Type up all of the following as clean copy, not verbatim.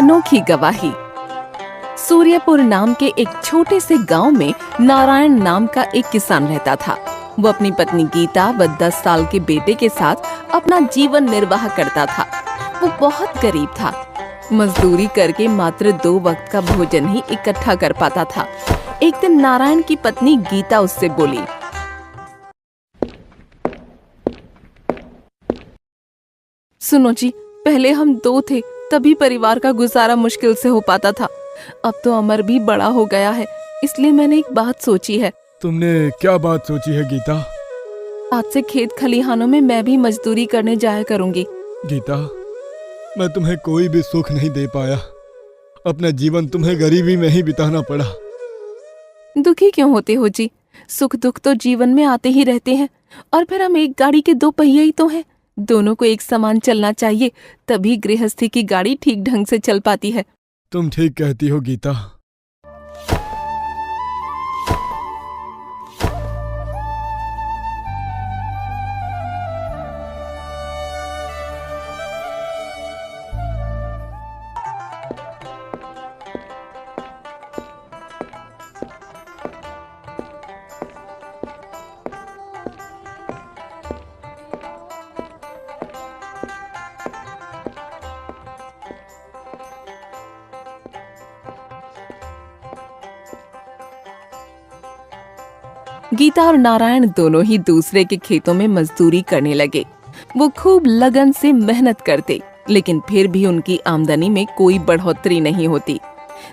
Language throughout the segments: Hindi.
अनोखी गवाही। सूर्यपुर नाम के एक छोटे से गांव में नारायण नाम का एक किसान रहता था। वो अपनी पत्नी गीता व 10 साल के बेटे के साथ अपना जीवन निर्वाह करता था। वो बहुत गरीब था। मजदूरी करके मात्र 2 वक्त का भोजन ही इकट्ठा कर पाता था। एक दिन नारायण की पत्नी गीता उससे बोली, सुनो जी, पहले हम 2 थे, तभी परिवार का गुजारा मुश्किल से हो पाता था। अब तो अमर भी बड़ा हो गया है, इसलिए मैंने एक बात सोची है। तुमने क्या बात सोची है गीता? आज से खेत खलिहानों में मैं भी मजदूरी करने जाया करूंगी। गीता, मैं तुम्हें कोई भी सुख नहीं दे पाया। अपना जीवन तुम्हें गरीबी में ही बिताना पड़ा। दुखी क्यों होते हो जी? सुख दुख तो जीवन में आते ही रहते हैं। और फिर हम एक गाड़ी के 2 पहिए ही तो हैं। दोनों को एक समान चलना चाहिए, तभी गृहस्थी की गाड़ी ठीक ढंग से चल पाती है। तुम ठीक कहती हो गीता। गीता और नारायण दोनों ही दूसरे के खेतों में मजदूरी करने लगे। वो खूब लगन से मेहनत करते, लेकिन फिर भी उनकी आमदनी में कोई बढ़ोतरी नहीं होती।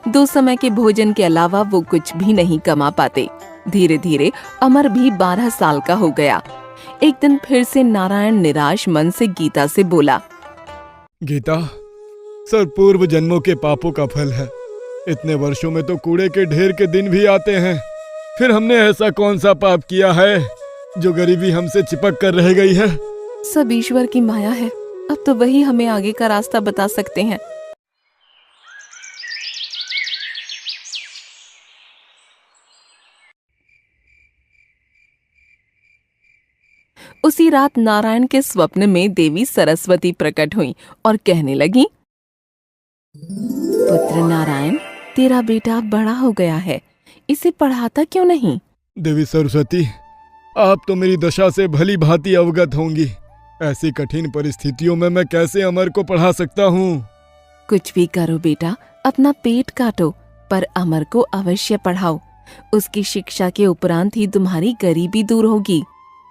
2 समय के भोजन के अलावा वो कुछ भी नहीं कमा पाते। धीरे धीरे अमर भी 12 साल का हो गया। एक दिन फिर से नारायण निराश मन से गीता से बोला, गीता, सब पूर्व जन्मों के पापों का फल है। इतने वर्षों में तो कूड़े के ढेर के दिन भी आते हैं। फिर हमने ऐसा कौन सा पाप किया है जो गरीबी हमसे चिपक कर रह गई है? सब ईश्वर की माया है। अब तो वही हमें आगे का रास्ता बता सकते हैं। उसी रात नारायण के स्वप्न में देवी सरस्वती प्रकट हुई और कहने लगी, पुत्र नारायण, तेरा बेटा बड़ा हो गया है, इसे पढ़ाता क्यों नहीं? देवी सरस्वती, आप तो मेरी दशा से भली भांति अवगत होंगी। ऐसी कठिन परिस्थितियों में मैं कैसे अमर को पढ़ा सकता हूँ? कुछ भी करो बेटा, अपना पेट काटो, पर अमर को अवश्य पढ़ाओ। उसकी शिक्षा के उपरांत ही तुम्हारी गरीबी दूर होगी।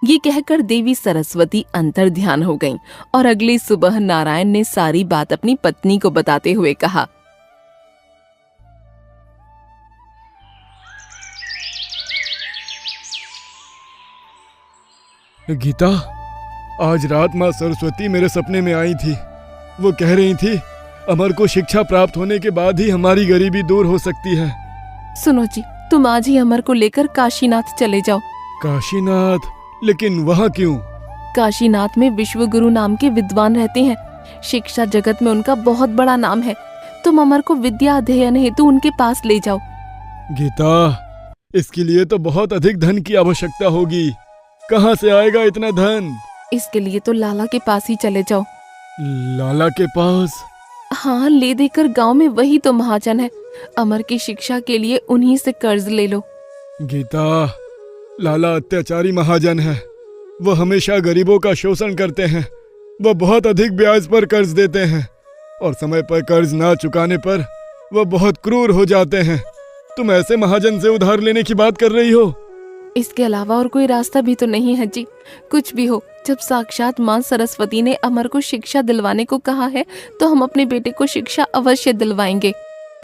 ये कहकर देवी सरस्वती अंतर ध्यान हो गईं और अगली सुबह नारायण ने सारी बात अपनी पत्नी को बताते हुए कहा, गीता, आज रात माँ सरस्वती मेरे सपने में आई थी। वो कह रही थी, अमर को शिक्षा प्राप्त होने के बाद ही हमारी गरीबी दूर हो सकती है। सुनो जी, तुम आज ही अमर को लेकर काशीनाथ चले जाओ। काशीनाथ? लेकिन वहाँ क्यों? काशीनाथ में विश्वगुरु नाम के विद्वान रहते हैं। शिक्षा जगत में उनका बहुत बड़ा नाम है। तुम अमर को विद्या अध्ययन हेतु उनके पास ले जाओ। गीता, इसके लिए तो बहुत अधिक धन की आवश्यकता होगी। कहाँ से आएगा इतना धन? इसके लिए तो लाला के पास ही चले जाओ। लाला के पास? हाँ, ले देकर गांव में वही तो महाजन है। अमर की शिक्षा के लिए उन्हीं से कर्ज ले लो। गीता, लाला अत्याचारी महाजन है। वो हमेशा गरीबों का शोषण करते हैं। वो बहुत अधिक ब्याज पर कर्ज देते हैं और समय पर कर्ज ना चुकाने पर वो बहुत क्रूर हो जाते हैं। तुम ऐसे महाजन से उधार लेने की बात कर रही हो? इसके अलावा और कोई रास्ता भी तो नहीं है जी। कुछ भी हो, जब साक्षात माँ सरस्वती ने अमर को शिक्षा दिलवाने को कहा है, तो हम अपने बेटे को शिक्षा अवश्य दिलवाएंगे।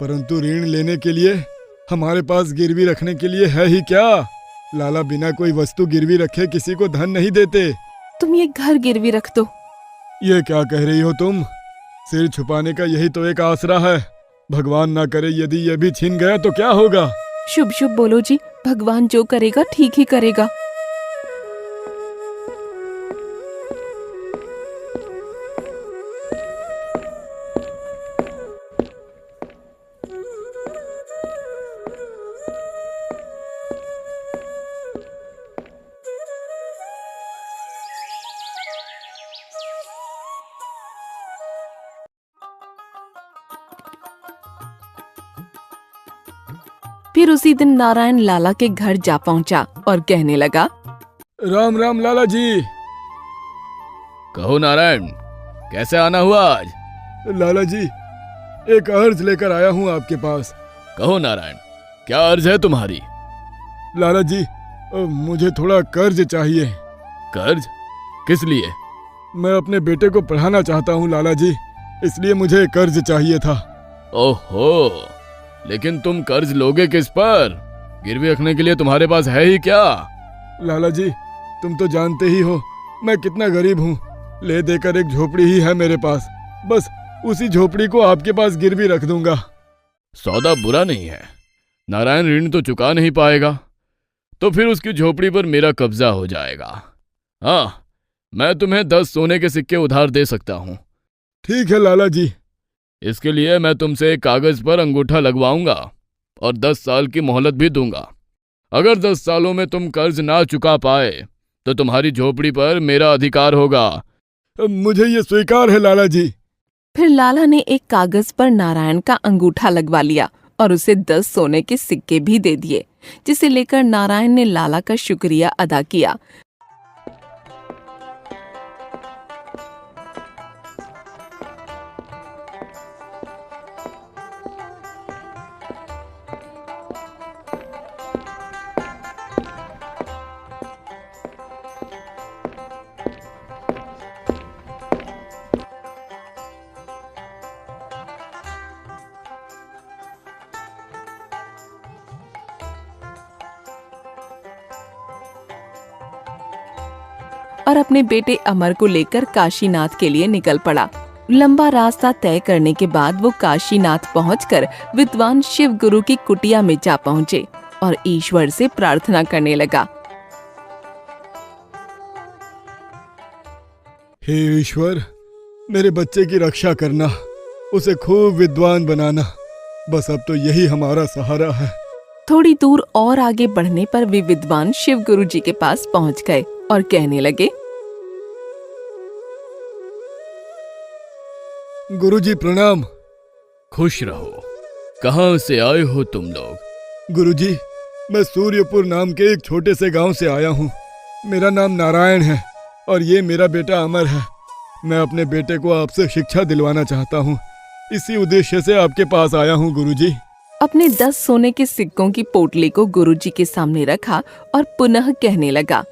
परंतु ऋण लेने के लिए हमारे पास गिरवी रखने के लिए है ही क्या? लाला बिना कोई वस्तु गिरवी रखे किसी को धन नहीं देते। तुम ये घर गिरवी रख दो। ये क्या कह रही हो तुम? सिर छुपाने का यही तो एक आसरा है। भगवान ना करे यदि ये भी छिन गया तो क्या होगा? शुभ शुभ बोलो जी, भगवान जो करेगा ठीक ही करेगा। फिर उसी दिन नारायण लाला के घर जा पहुंचा और कहने लगा, राम राम लाला जी। कहो नारायण, कैसे आना हुआ आज? लाला जी, एक अर्ज लेकर आया हूँ आपके पास। कहो नारायण, क्या अर्ज है तुम्हारी? लाला जी, मुझे थोड़ा कर्ज चाहिए। कर्ज? किस लिए? मैं अपने बेटे को पढ़ाना चाहता हूँ लाला जी, इसलिए मुझे कर्ज चाहिए था। ओहो, लेकिन तुम कर्ज लोगे किस पर? गिरवी रखने के लिए तुम्हारे पास है ही क्या? लाला जी, तुम तो जानते ही हो मैं कितना गरीब हूँ। ले देकर एक झोपड़ी ही है मेरे पास, बस उसी झोपड़ी को आपके पास गिरवी रख दूंगा। सौदा बुरा नहीं है। नारायण ऋण तो चुका नहीं पाएगा, तो फिर उसकी झोपड़ी पर मेरा कब्जा हो जाएगा। हाँ, मैं तुम्हें 10 सोने के सिक्के उधार दे सकता हूँ। ठीक है लाला जी। इसके लिए मैं तुमसे एक कागज पर अंगूठा लगवाऊंगा और 10 साल की मोहलत भी दूंगा। अगर 10 सालों में तुम कर्ज ना चुका पाए तो तुम्हारी झोपड़ी पर मेरा अधिकार होगा। मुझे ये स्वीकार है लाला जी। फिर लाला ने एक कागज पर नारायण का अंगूठा लगवा लिया और उसे 10 सोने के सिक्के भी दे दिए, जिसे लेकर नारायण ने लाला का शुक्रिया अदा किया। और अपने बेटे अमर को लेकर काशीनाथ के लिए निकल पड़ा। लंबा रास्ता तय करने के बाद वो काशीनाथ पहुंचकर विद्वान शिव गुरु की कुटिया में जा पहुंचे और ईश्वर से प्रार्थना करने लगा। हे ईश्वर, मेरे बच्चे की रक्षा करना, उसे खूब विद्वान बनाना, बस अब तो यही हमारा सहारा है। थोड़ी दूर और आगे बढ़ने पर वे विद्वान शिव गुरु जी के पास पहुंच गए और कहने लगे, गुरुजी प्रणाम। खुश रहो। कहाँ से आए हो तुम लोग? गुरुजी, मैं सूर्यपुर नाम के एक छोटे से गांव से आया हूँ। मेरा नाम नारायण है और ये मेरा बेटा अमर है। मैं अपने बेटे को आपसे शिक्षा दिलवाना चाहता हूँ, इसी उद्देश्य से आपके पास आया हूँ गुरुजी। अपने 10 सोने के सिक्कों की पोटली को गुरुजी के सामने रखा और पुनः कहने लगा,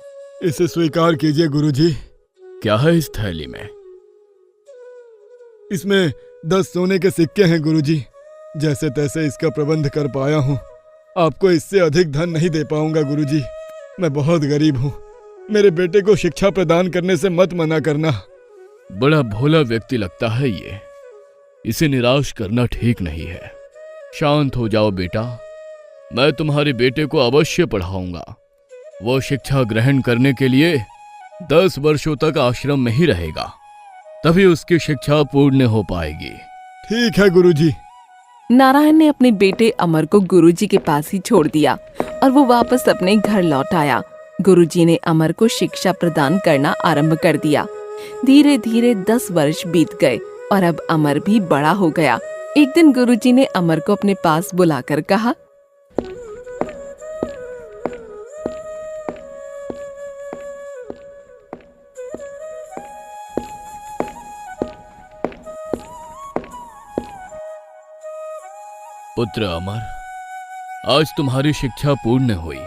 इसे स्वीकार कीजिए गुरुजी। क्या है इस थैली में? इसमें 10 सोने के सिक्के हैं गुरुजी। जैसे तैसे इसका प्रबंध कर पाया हूँ, आपको इससे अधिक धन नहीं दे पाऊंगा गुरुजी। मैं बहुत गरीब हूँ, मेरे बेटे को शिक्षा प्रदान करने से मत मना करना। बड़ा भोला व्यक्ति लगता है ये, इसे निराश करना ठीक नहीं है। शांत हो जाओ बेटा, मैं तुम्हारे बेटे को अवश्य पढ़ाऊंगा। वो शिक्षा ग्रहण करने के लिए 10 वर्षों तक आश्रम में ही रहेगा, तभी उसकी शिक्षा पूर्ण हो पाएगी। ठीक है गुरुजी। नारायण ने अपने बेटे अमर को गुरुजी के पास ही छोड़ दिया और वो वापस अपने घर लौट आया। गुरुजी ने अमर को शिक्षा प्रदान करना आरंभ कर दिया। धीरे धीरे 10 वर्ष बीत गए और अब अमर भी बड़ा हो गया। एक दिन गुरुजी ने अमर को अपने पास बुलाकर कहा, पुत्र अमर, आज तुम्हारी शिक्षा पूर्ण हुई।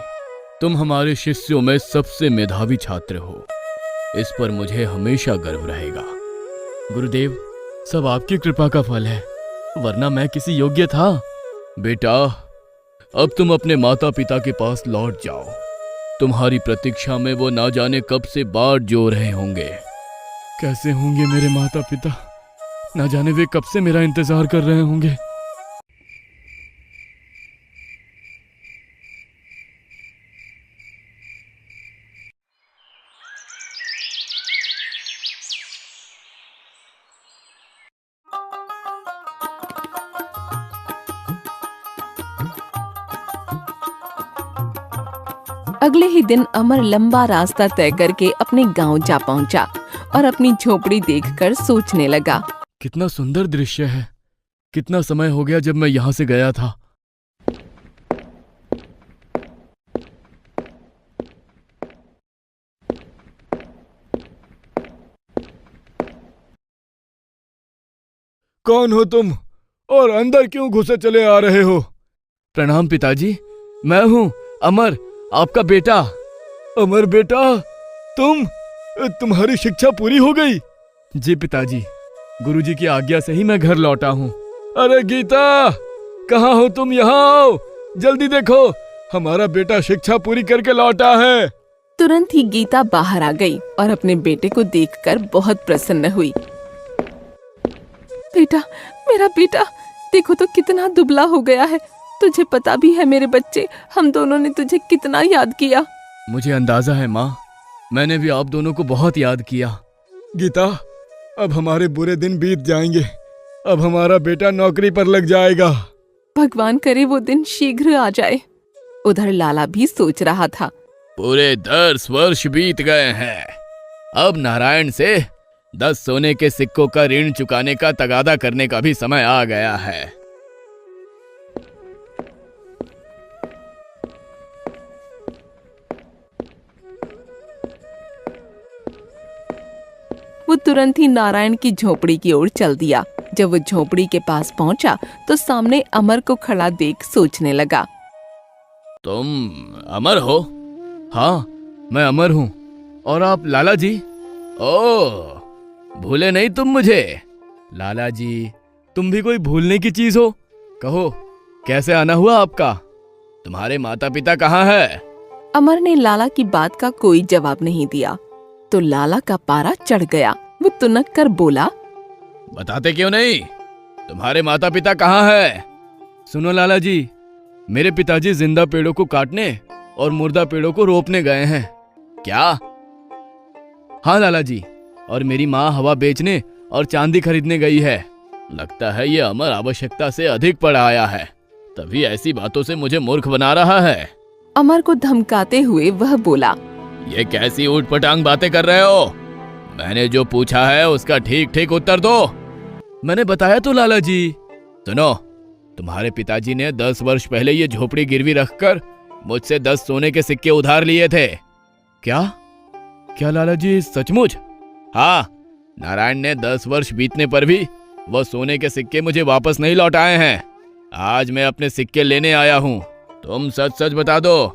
तुम हमारे शिष्यों में सबसे मेधावी छात्र हो, इस पर मुझे हमेशा गर्व रहेगा। गुरुदेव, सब आपकी कृपा का फल है, वरना मैं किसी योग्य था। बेटा, अब तुम अपने माता पिता के पास लौट जाओ। तुम्हारी प्रतीक्षा में वो ना जाने कब से बाट जो रहे होंगे। कैसे होंगे मेरे माता पिता? ना जाने वे कब से मेरा इंतजार कर रहे होंगे। अगले ही दिन अमर लंबा रास्ता तय करके अपने गांव जा पहुंचा और अपनी झोपड़ी देखकर सोचने लगा, कितना सुंदर दृश्य है। कितना समय हो गया जब मैं यहाँ से गया था। कौन हो तुम और अंदर क्यों घुसे चले आ रहे हो? प्रणाम पिताजी, मैं हूँ अमर, आपका बेटा। अमर बेटा, तुम्हारी शिक्षा पूरी हो गई? जी पिताजी, गुरुजी की आज्ञा से ही मैं घर लौटा हूँ। अरे गीता, कहाँ हो तुम? यहाँ आओ, जल्दी देखो, हमारा बेटा शिक्षा पूरी करके लौटा है। तुरंत ही गीता बाहर आ गई और अपने बेटे को देखकर बहुत प्रसन्न हुई। बेटा, मेरा बेटा, देखो तो कितना दुबला हो गया है। तुझे पता भी है मेरे बच्चे, हम दोनों ने तुझे कितना याद किया। मुझे अंदाजा है माँ, मैंने भी आप दोनों को बहुत याद किया। गीता, अब हमारे बुरे दिन बीत जाएंगे। अब हमारा बेटा नौकरी पर लग जाएगा। भगवान करे वो दिन शीघ्र आ जाए। उधर लाला भी सोच रहा था। पूरे 10 वर्ष बीत गए हैं। अब नारायण से 10 सोने के सिक्कों का ऋण चुकाने का तगादा करने का भी समय आ गया है। वो तुरंत ही नारायण की झोपड़ी की ओर चल दिया। जब वो झोपड़ी के पास पहुंचा तो सामने अमर को खड़ा देख सोचने लगा। तुम अमर हो? हाँ, मैं अमर हूँ। और आप लाला जी? ओह, भूले नहीं तुम मुझे? लाला जी, तुम भी कोई भूलने की चीज हो? कहो, कैसे आना हुआ आपका? तुम्हारे माता पिता कहाँ है? अमर ने लाला की बात का कोई जवाब नहीं दिया तो लाला का पारा चढ़ गया। वो तुनक कर बोला, बताते क्यों नहीं? तुम्हारे माता पिता कहाँ है? सुनो लाला जी, मेरे पिताजी जिंदा पेड़ों को काटने और मुर्दा पेड़ों को रोपने गए हैं। क्या? हाँ लाला जी, और मेरी माँ हवा बेचने और चांदी खरीदने गई है। लगता है ये अमर आवश्यकता से अधिक पड़ आया है, तभी ऐसी बातों से मुझे मूर्ख बना रहा है। अमर को धमकाते हुए वह बोला, ये कैसी ऊटपटांग बातें कर रहे हो? मैंने जो पूछा है उसका ठीक ठीक उत्तर दो। मैंने बताया तो लाला जी। सुनो, तुम्हारे पिताजी ने 10 वर्ष पहले ये झोपड़ी गिरवी रखकर मुझसे 10 सोने के सिक्के उधार लिए थे। क्या? क्या लाला जी, सचमुच? हाँ, नारायण ने 10 वर्ष बीतने पर भी वो सोने के सिक्के मुझे वापस नहीं लौटाए हैं। आज मैं अपने सिक्के लेने आया हूँ। तुम सच सच बता दो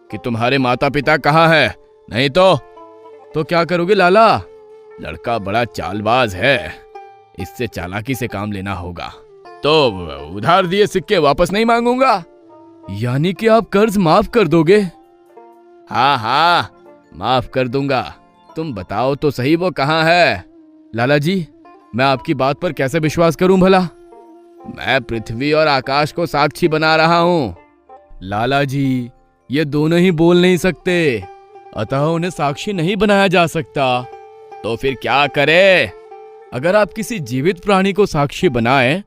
कि तुम्हारे माता पिता कहाँ है, नहीं तो क्या करोगे लाला? लड़का बड़ा चालबाज है, इससे चालाकी से काम लेना होगा। तो उधार दिए सिक्के वापस नहीं मांगूंगा। यानी कि आप कर्ज माफ कर दोगे? हाँ हाँ, माफ कर दूंगा। तुम बताओ तो सही वो कहाँ है? लाला जी, मैं आपकी बात पर कैसे विश्वास करूं भला? मैं पृथ्वी और आकाश को साक्षी बना रहा हूं। लाला जी, ये दोनों ही बोल नहीं सकते, अतः उन्हें साक्षी नहीं बनाया जा सकता। तो फिर क्या करे? अगर आप किसी जीवित प्राणी को साक्षी बनाए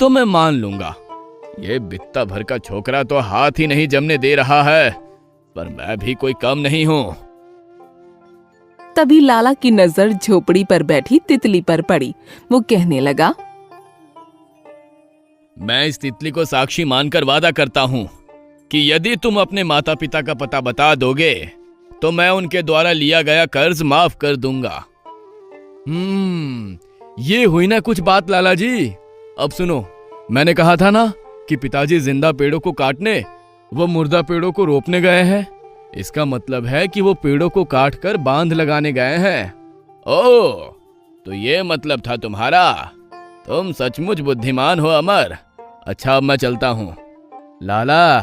तो मैं मान लूंगा। ये बित्ता भर का छोकरा तो हाथ ही नहीं जमने दे रहा है, पर मैं भी कोई कम नहीं हूं। तभी लाला की नजर झोपड़ी पर बैठी तितली पर पड़ी। वो कहने लगा, मैं इस तितली को साक्षी मानकर वादा करता हूं कि यदि तुम अपने माता पिता का पता बता दोगे तो मैं उनके द्वारा लिया गया कर्ज माफ कर दूंगा। ये हुई ना कुछ बात लाला जी। अब सुनो, मैंने कहा था ना कि पिताजी जिंदा पेड़ों को काटने वो मुर्दा पेड़ों को रोपने गए हैं। इसका मतलब है कि वो पेड़ों को काटकर बांध लगाने गए हैं। ओह, तो ये मतलब था तुम्हारा। तुम सचमुच बुद्धिमान हो अमर। अच्छा, अब मैं चलता हूँ। लाला,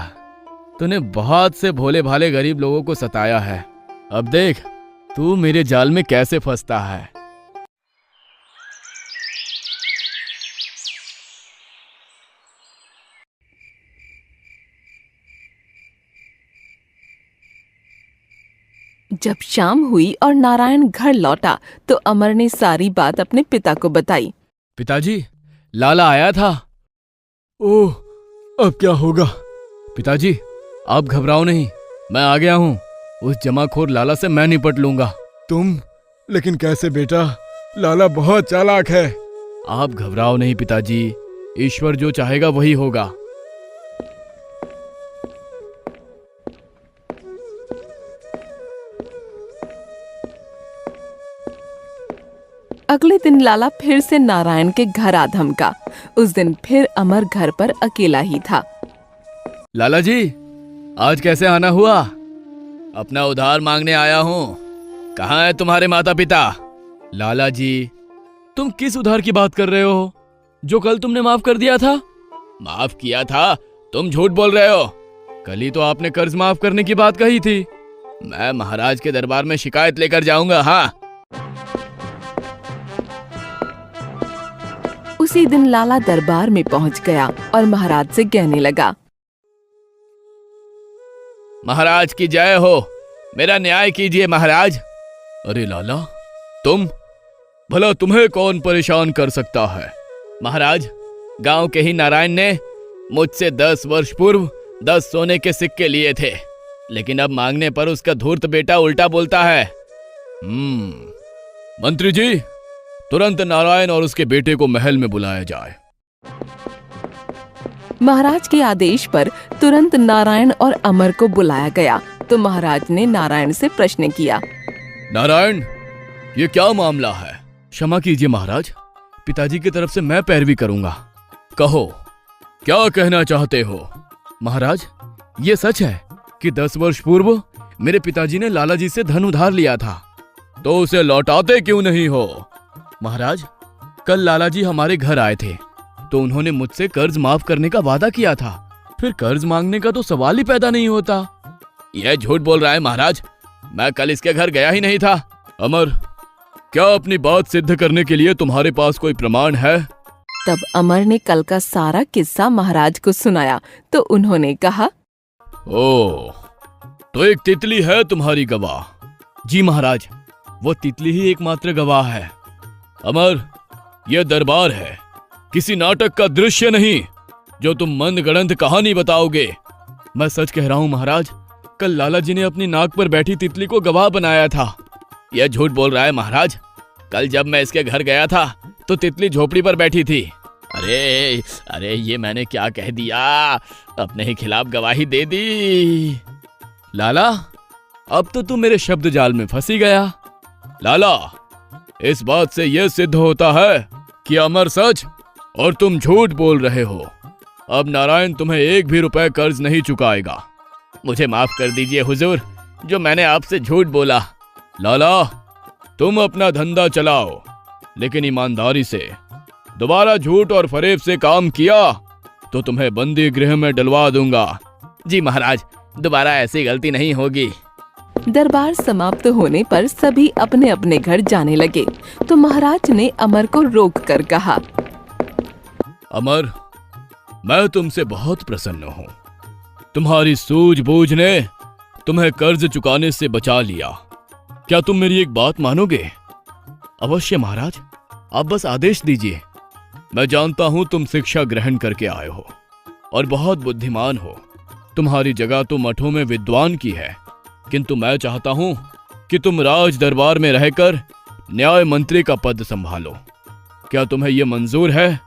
तूने बहुत से भोले भाले गरीब लोगों को सताया है। अब देख तू मेरे जाल में कैसे फंसता है। जब शाम हुई और नारायण घर लौटा तो अमर ने सारी बात अपने पिता को बताई। पिताजी, लाला आया था। ओह, अब क्या होगा? पिताजी, आप घबराओ नहीं, मैं आ गया हूँ। उस जमाखोर लाला से मैं निपट लूंगा। तुम? लेकिन कैसे बेटा? लाला बहुत चालाक है। आप घबराओ नहीं पिताजी, ईश्वर जो चाहेगा वही होगा। अगले दिन लाला फिर से नारायण के घर आ धमका। उस दिन फिर अमर घर पर अकेला ही था। लाला जी, आज कैसे आना हुआ? अपना उधार मांगने आया हूँ। कहाँ है तुम्हारे माता पिता? लाला जी, तुम किस उधार की बात कर रहे हो जो कल तुमने माफ कर दिया था? माफ किया था? तुम झूठ बोल रहे हो। कल ही तो आपने कर्ज माफ करने की बात कही थी। मैं महाराज के दरबार में शिकायत लेकर जाऊंगा। हाँ। उसी दिन लाला दरबार में पहुंच गया और महाराज से कहने लगा, महाराज की जय हो, मेरा न्याय कीजिए महाराज। अरे लाला, तुम? भला तुम्हें कौन परेशान कर सकता है? महाराज, गांव के ही नारायण ने मुझसे 10 वर्ष पूर्व 10 सोने के सिक्के लिए थे, लेकिन अब मांगने पर उसका धूर्त बेटा उल्टा बोलता है। मंत्री जी, तुरंत नारायण और उसके बेटे को महल में बुलाया जाए। महाराज के आदेश पर तुरंत नारायण और अमर को बुलाया गया तो महाराज ने नारायण से प्रश्न किया। नारायण, ये क्या मामला है? क्षमा कीजिए महाराज, पिताजी की तरफ से मैं पैरवी करूंगा। कहो, क्या कहना चाहते हो? महाराज, ये सच है कि 10 वर्ष पूर्व मेरे पिताजी ने लाला जी से धन उधार लिया था, तो उसे लौटाते क्यों नहीं हो? महाराज, कल लाला जी हमारे घर आए थे तो उन्होंने मुझसे कर्ज माफ करने का वादा किया था, फिर कर्ज मांगने का तो सवाल ही पैदा नहीं होता। यह झूठ बोल रहा है महाराज, मैं कल इसके घर गया ही नहीं था। अमर, क्या अपनी बात सिद्ध करने के लिए तुम्हारे पास कोई प्रमाण है? तब अमर ने कल का सारा किस्सा महाराज को सुनाया तो उन्होंने कहा, ओ, तो एक तितली है तुम्हारी गवाह? जी महाराज, वो तितली ही एकमात्र गवाह है। अमर, यह दरबार है, किसी नाटक का दृश्य नहीं जो तुम मनगढ़ंत कहानी बताओगे। मैं सच कह रहा हूं महाराज, कल लाला जी ने अपनी नाक पर बैठी तितली को गवाह बनाया था। यह झूठ बोल रहा है महाराज, कल जब मैं इसके घर गया था तो तितली झोपड़ी पर बैठी थी। अरे अरे, ये मैंने क्या कह दिया, अपने ही खिलाफ गवाही दे दी। लाला, अब तो तुम मेरे शब्द जाल में फंसी गया। लाला, इस बात से यह सिद्ध होता है कि अमर सच और तुम झूठ बोल रहे हो। अब नारायण तुम्हें 1 भी रुपए कर्ज नहीं चुकाएगा। मुझे माफ कर दीजिए हुजूर, जो मैंने आपसे झूठ बोला। लाला, तुम अपना धंधा चलाओ, लेकिन ईमानदारी से। दोबारा झूठ और फरेब से काम किया तो तुम्हें बंदी गृह में डलवा दूंगा। जी महाराज, दोबारा ऐसी गलती नहीं होगी। दरबार समाप्त होने पर सभी अपने अपने घर जाने लगे तो महाराज ने अमर को रोक कर कहा, अमर, मैं तुमसे बहुत प्रसन्न हूँ। तुम्हारी सूझबूझ ने तुम्हें कर्ज चुकाने से बचा लिया। क्या तुम मेरी एक बात मानोगे? अवश्य महाराज, आप बस आदेश दीजिए। मैं जानता हूं तुम शिक्षा ग्रहण करके आए हो और बहुत बुद्धिमान हो। तुम्हारी जगह तो मठों में विद्वान की है, किंतु मैं चाहता हूं कि तुम राज दरबार में रहकर न्याय मंत्री का पद संभालो। क्या तुम्हें यह मंजूर है?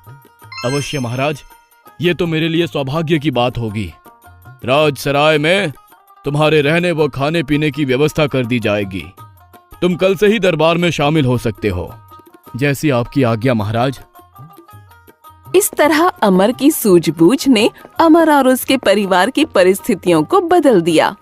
अवश्य महाराज, ये तो मेरे लिए सौभाग्य की बात होगी। राजसराय में तुम्हारे रहने व खाने पीने की व्यवस्था कर दी जाएगी। तुम कल से ही दरबार में शामिल हो सकते हो। जैसी आपकी आज्ञा महाराज। इस तरह अमर की सूझबूझ ने अमर और उसके परिवार की परिस्थितियों को बदल दिया।